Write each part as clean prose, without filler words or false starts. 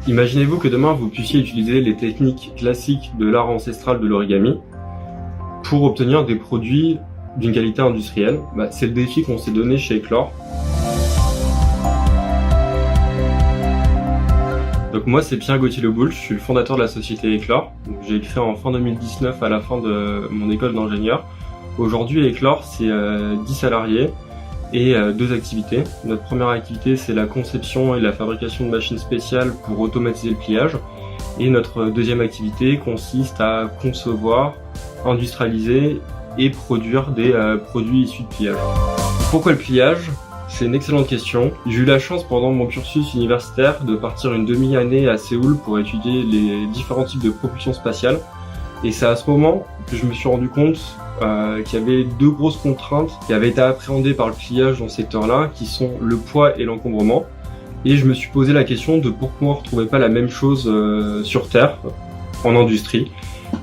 Imaginez-vous que demain vous puissiez utiliser les techniques classiques de l'art ancestral de l'origami pour obtenir des produits d'une qualité industrielle. C'est le défi qu'on s'est donné chez Eclore. Donc moi c'est Pierre Gauthier-Leboul, je suis le fondateur de la société Eclore. J'ai créé en fin 2019 à la fin de mon école d'ingénieur. Aujourd'hui Eclore c'est 10 salariés et 2 activités. Notre première activité c'est la conception et la fabrication de machines spéciales pour automatiser le pliage. Et notre deuxième activité consiste à concevoir, industrialiser et produire des produits issus de pliage. Pourquoi le pliage ? C'est une excellente question. J'ai eu la chance pendant mon cursus universitaire de partir une demi-année à Séoul pour étudier les différents types de propulsion spatiale. Et c'est à ce moment que je me suis rendu compte qu'il y avait 2 grosses contraintes qui avaient été appréhendées par le pliage dans ce secteur-là, qui sont le poids et l'encombrement. Et je me suis posé la question de pourquoi on ne retrouvait pas la même chose sur Terre, en industrie.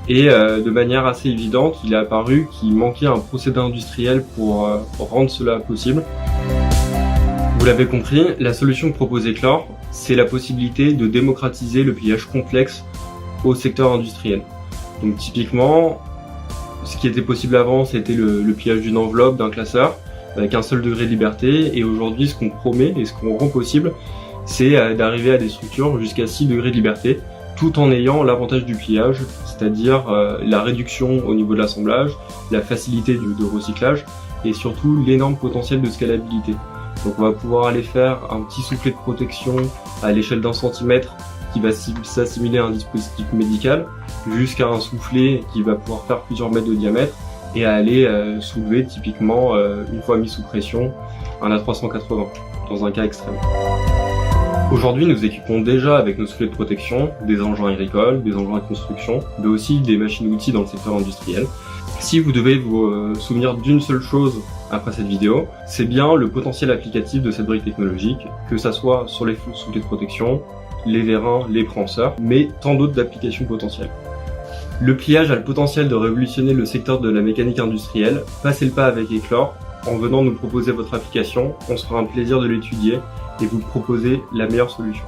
Et de manière assez évidente, il est apparu qu'il manquait un procédé industriel pour rendre cela possible. Vous l'avez compris, la solution que propose Eclore, c'est la possibilité de démocratiser le pliage complexe au secteur industriel. Donc typiquement, ce qui était possible avant, c'était le pliage d'une enveloppe, d'un classeur, avec un seul degré de liberté. Et aujourd'hui, ce qu'on promet et ce qu'on rend possible, c'est d'arriver à des structures jusqu'à 6 degrés de liberté, tout en ayant l'avantage du pliage, c'est-à-dire la réduction au niveau de l'assemblage, la facilité de recyclage et surtout l'énorme potentiel de scalabilité. Donc on va pouvoir aller faire un petit soufflet de protection à l'échelle d'1 centimètre qui va s'assimiler à un dispositif médical, jusqu'à un soufflet qui va pouvoir faire plusieurs mètres de diamètre et à aller soulever typiquement, une fois mis sous pression, un A380, dans un cas extrême. Aujourd'hui, nous équipons déjà avec nos soufflets de protection des engins agricoles, des engins de construction, mais aussi des machines-outils dans le secteur industriel. Si vous devez vous souvenir d'une seule chose après cette vidéo, c'est bien le potentiel applicatif de cette brique technologique, que ça soit sur les soufflets de protection, les vérins, les prenseurs, mais tant d'autres applications potentielles. Le pliage a le potentiel de révolutionner le secteur de la mécanique industrielle. Passez le pas avec Eclore. En venant nous proposer votre application, on se fera un plaisir de l'étudier et vous proposer la meilleure solution.